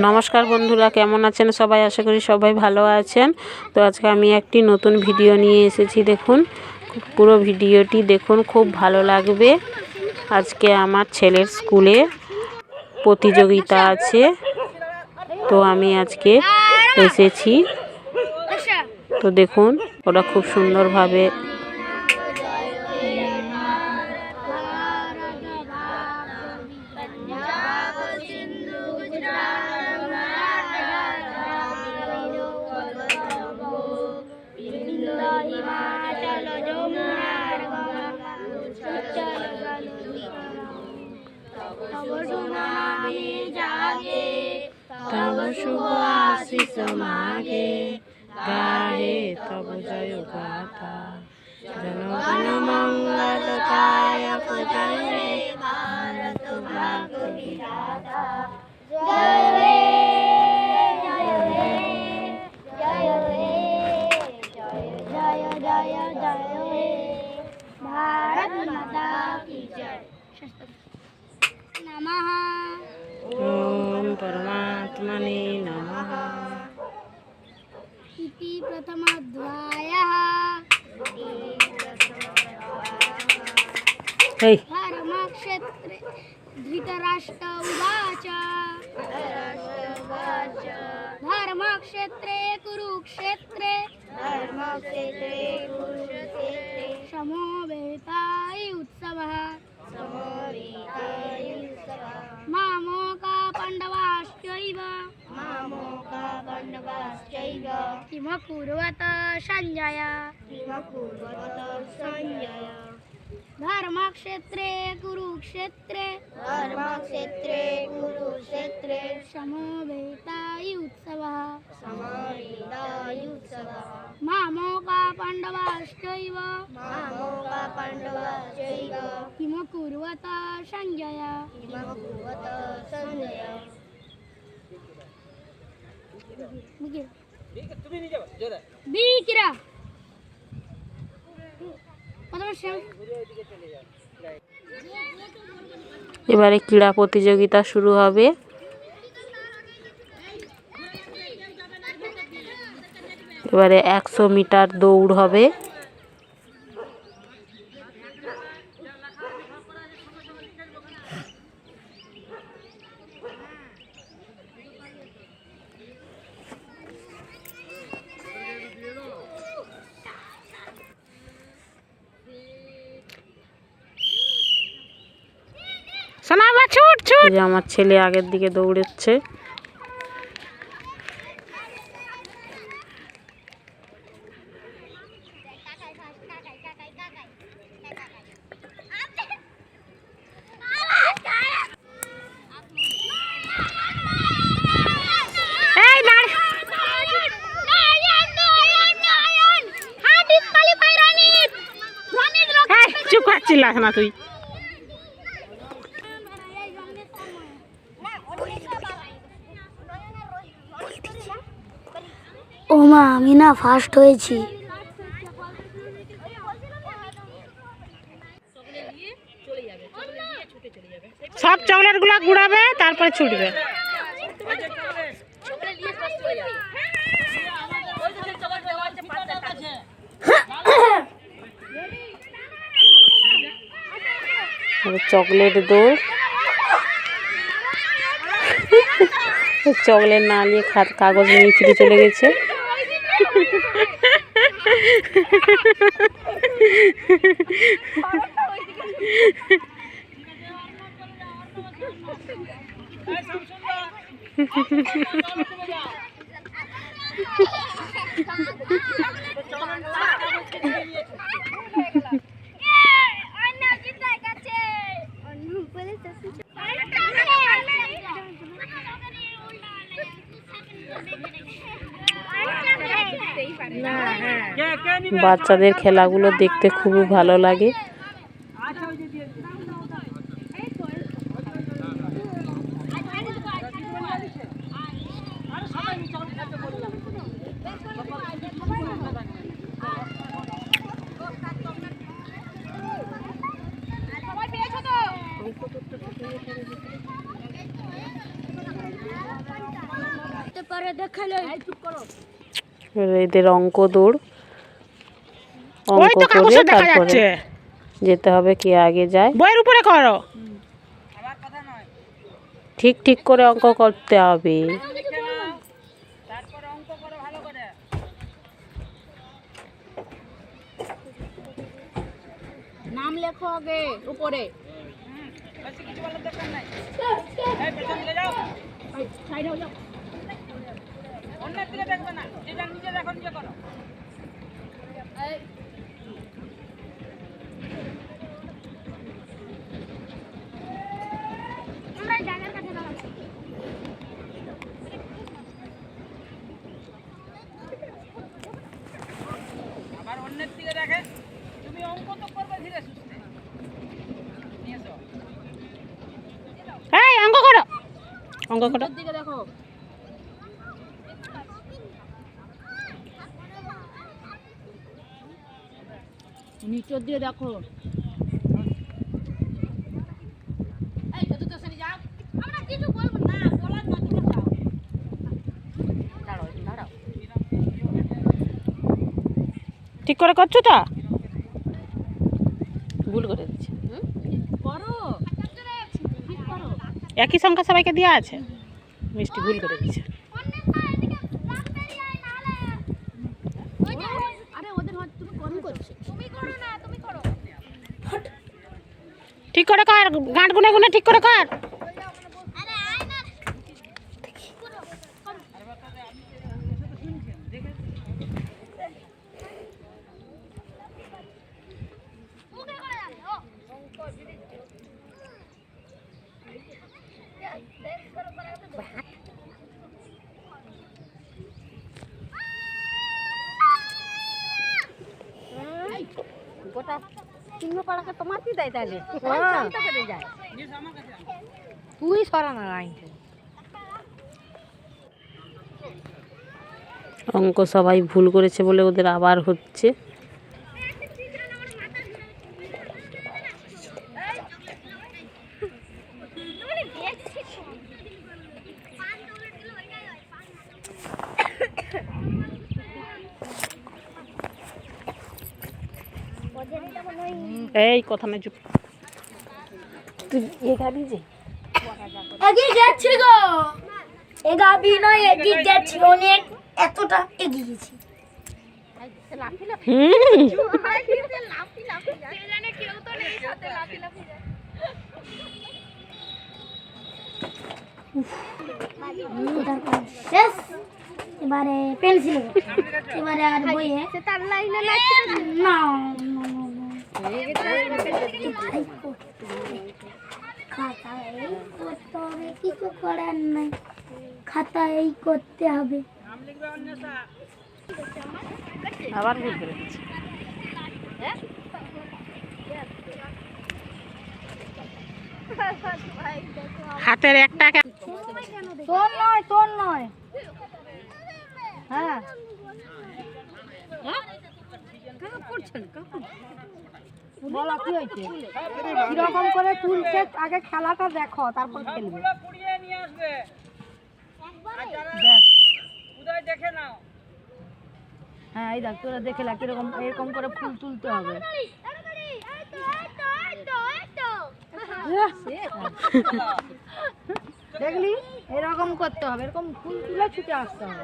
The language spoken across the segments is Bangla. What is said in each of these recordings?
নমস্কার বন্ধুরা, কেমন আছেন সবাই? আশা করি সবাই ভালো আছেন। তো আজকে আমি একটি নতুন ভিডিও নিয়ে এসেছি। দেখুন, পুরো ভিডিওটি দেখুন, খুব ভালো লাগবে। আজকে আমার ছেলের স্কুলে প্রতিযোগিতা আছে, তো আমি আজকে এসেছি। তো দেখুন, ওরা খুব সুন্দরভাবে তব শুভ আশিস মাগে, গাহে তব জয় গাথা, জনগণ মঙ্গলদায় জয় ভারত ভাগ্য বিধাতা। জয় হে জয় হে জয় হে জয় জয় জয় জয় হে भारत माता की जय। नमः ओम परमात्मने नमः। इति प्रथमाध्यायः। धर्मक्षेत्रे धृतराष्ट्र उवाच धर्मक्षेत्रे कुरुक्षेत्रे समवेताय उत्सवः मामोका पाण्डवाश्चैव किमकुर्वत सञ्जय धर्मक्षेत्रे कुरुक्षेत्रे समवेताय उत्सवः मामोका पाण्डवाश्चैव किमकुर्वत सञ्जय এবারে ক্রীড়া প্রতিযোগিতা শুরু হবে। এবারে 100 মিটার দৌড় হবে। আমার ছেলে আগের দিকে দৌড়েছে। চুপ কর, চিল্লাস না তুই। ও মা, আমি না ফার্স্ট হয়েছি। সব চকলেট গুলা গুড়াবে, তারপরে ছুটবে। চকলেট দৌড়, চকলেট না নিয়ে কাগজ নিয়ে ছুটে চলে গেছে। বাচ্চাদের খেলাগুলো দেখতে খুবই ভালো লাগে। এদের অঙ্ক দৌড়, ওই অঙ্ক তো করে কাগজে দেখা তারপরে যাচ্ছে। যেতে হবে কে আগে যায়। বইয়ের উপরে করো। ঠিক ঠিক করে অঙ্ক করতে হবে। নাম লেখো আগে উপরে। এই অঙ্ক করো, অঙ্ক করো। দিকে দেখো। নিচের দিয়ে দেখো। ঠিক করে করছো তো? ভুল করে দিচ্ছে। করো, ঠিক করো। একই সংখ্যা সবাইকে দেওয়া আছে, মিষ্টি ভুল করে দিচ্ছে। আরে ওদের হাত তুমি কম করছো। তুমি করো না, তুমি করো। ঠিক করে কর, গাঁট গুনে গুনে ঠিক করে কর। গোটা চিহ্ন পাড়াকে তোমার কি দেয় তাহলে? যায় তুই সরা না লাইন। অঙ্ক সবাই ভুল করেছে বলে ওদের আবার হচ্ছে। এই কথা না, চুপ। তুই এগাবি যে এগিয়ে যাচ্ছি গো, এগাবি নয় এগিয়ে যাচ্ছি, অনেক এতটা এগিয়ে গেছি। শেষ, এবারে পেন্সিল, এবারে আর বইয়ে না খাতা এই করতে হবে, কিছু করার নাই, খাতা এই করতে হবে। আবার ভুল করে দিচ্ছে। হাতের একটা তোর নয় হ্যাঁ বলো কি হয়েছে, কিরকম করে তুলছে আগে খেলাটা দেখো, তারপর খেলবে। হ্যাঁ এই দেখ, তোরা দেখে লা কিরকম, এরকম করে ফুল তুলতে হবে। দেখলি এরকম করতে হবে, এরকম ফুল তুলে ছুটে আসতে হবে।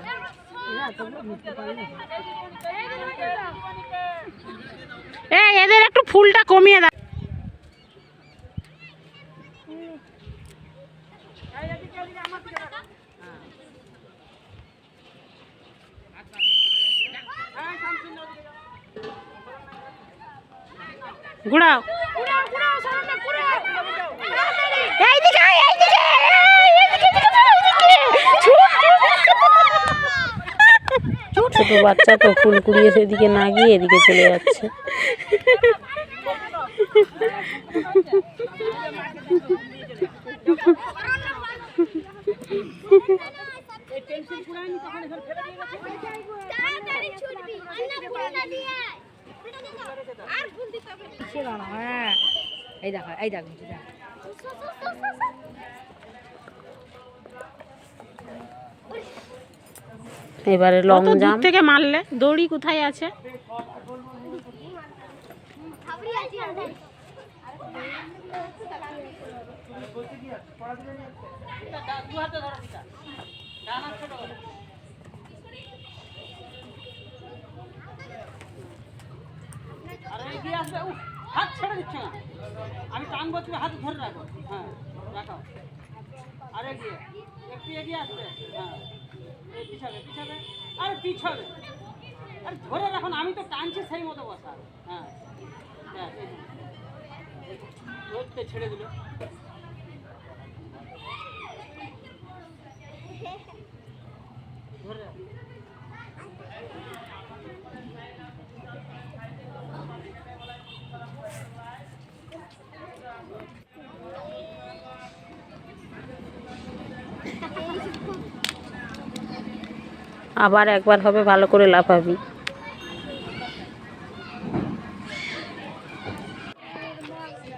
এই এদের একটু ফুলটা কমিয়ে দাও। ঘুরাও। এইদিকে এইদিকে ছোট বাচ্চা তো ফুল কুড়িয়ে সেদিকে না গিয়ে এদিকে চলে যাচ্ছে। হ্যাঁ এই দেখো, এই দেখো এবারে লং কত দূর জাম্প। থেকে মারলে? দড়ি কোথায় আছে? হাত ছেড়ে দিচ্ছে না, আমি টানবো, তুমি হাত ধরে রাখো। হ্যাঁ রাখো, আর এগিয়ে, একটু এগিয়ে আসবে। হ্যাঁ পিছাবে পিছাবে, আরে পিছাবে, আরে ধরে রাখুন, আমি তো টানছি সেই মতো বসা। হ্যাঁ হ্যাঁ ধরতে ছেড়ে দিল। ধরে রাখো। আবার একবার হবে, ভালো করে লাফাবি।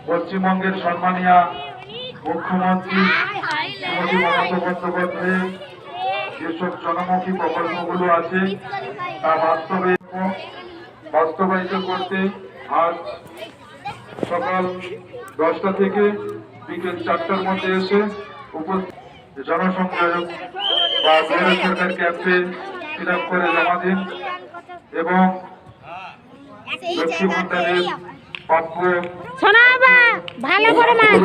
পশ্চিমবঙ্গের সম্মানীয় মুখ্যমন্ত্রী শ্রীমতী মমতা বন্দ্যোপাধ্যায় যেসব জনমুখী প্রকল্পগুলো আছে তা বাস্তবায়িত করতে আজ সকাল 10টা থেকে বিকেল 4টার মধ্যে এসে জনসংযোগ বা সরকার ক্যাম্পে ফিল আপ করে জমা দিন এবং লক্ষ্মী ভান্ডারের প্রাপ্য শোনা বাবা, ভালো করে মার।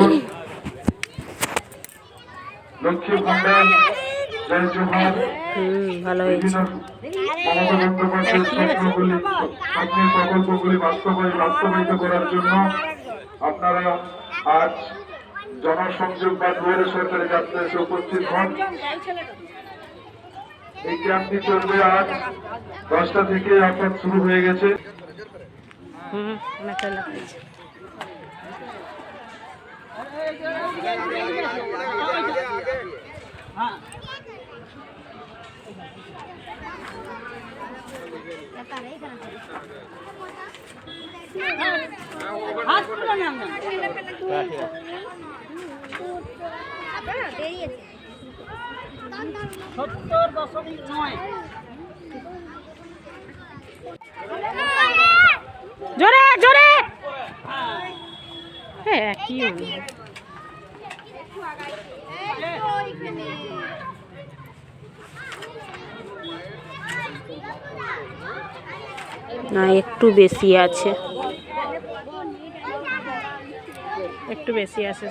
লক্ষ্মী ভান্ডার জয় জোহার ভালো হয়েছে। মমতা বন্দ্যোপাধ্যায়ের স্বপ্নের প্রকল্পগুলি বাস্তবায়িত করার জন্য আপনারা আজ জনসংযোগ বা দুয়ারে সরকারি যাত্রায় এসে উপস্থিত হন। এই ক্যাম্পটি চলবে আজ 10টা থেকে, অর্থাৎ শুরু হয়ে গেছে। হ্যাঁ হাত তুলে নেন না। 70.9। জোরে জোরে। হ্যাঁ কি হলো? না, একটু বেশি আছে। একটু বেশি আছে।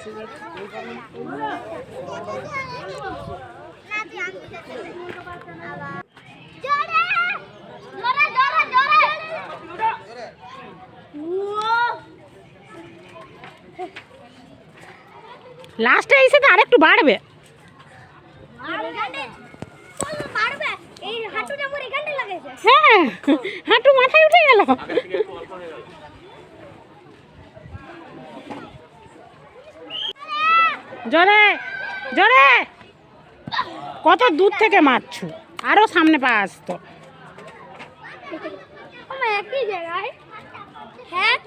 লাস্টে এসে তো আরেকটু বাড়বে। হ্যাঁ, হাঁটু মাথায় উঠে গেল। জোরে জোরে। কত দূর থেকে মারছো? আরো সামনে পা আসতো। একই জায়গায়, হ্যাঁ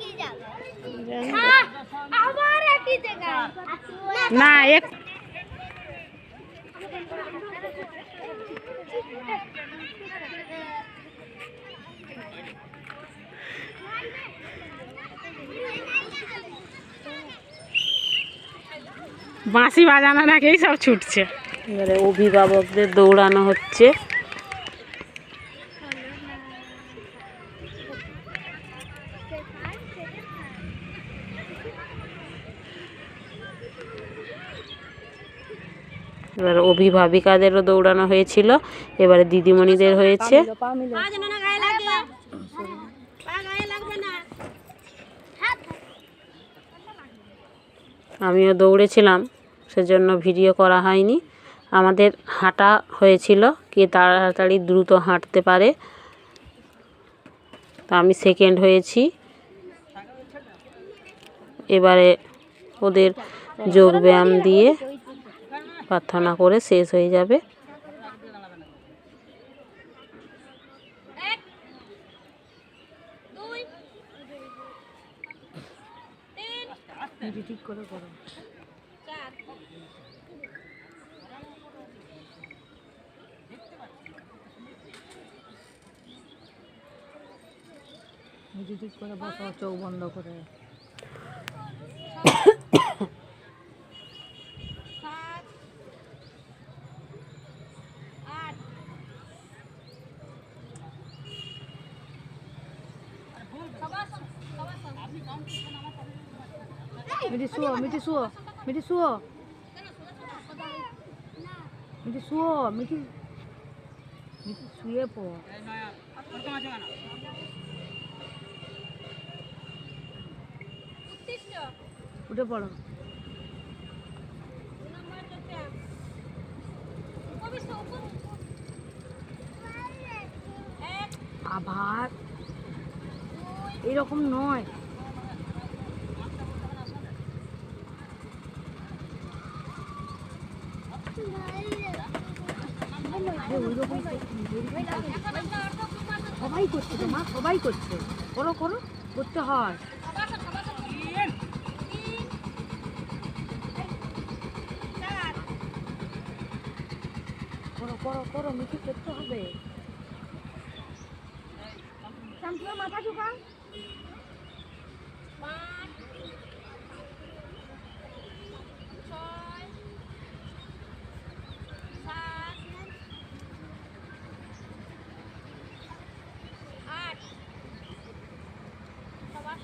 আবার একই জায়গায় না এক বাঁশি বাজানোর আগেই সব ছুটছে। এবারে অভিভাবকদের দৌড়ানো হচ্ছে। এবার অভিভাবিকাদেরও দৌড়ানো হয়েছিল, এবারে দিদিমণিদের হয়েছে। আমিও দৌড়েছিলাম, সেজন্য ভিডিও করা হয়নি। আমাদের হাঁটা হয়েছিল, কে তাড়াতাড়ি দ্রুত হাঁটতে পারে। তা আমি সেকেন্ড হয়েছি। এবারে ওদের যোগব্যায়াম দিয়ে প্রার্থনা করে শেষ হয়ে যাবে। ঠিক করে করো। মিটি করে বসো, চোখ বন্ধ করে। মিটি শুয়ো, মিটি শুয়ো, মিটি শুয়ো, মিটি শুয়ো, মিটি মিটি শুয়ে পড়। এই নয়া ওরকম আছে কেন? উঠে পড়ো। আবার এরকম নয়। ওইরকম সবাই করছে তো মা, সবাই করছে। করো করো, করতে হয়। করো করো করো, মিটি করতে হবে। মাথা ঢুকা। সবার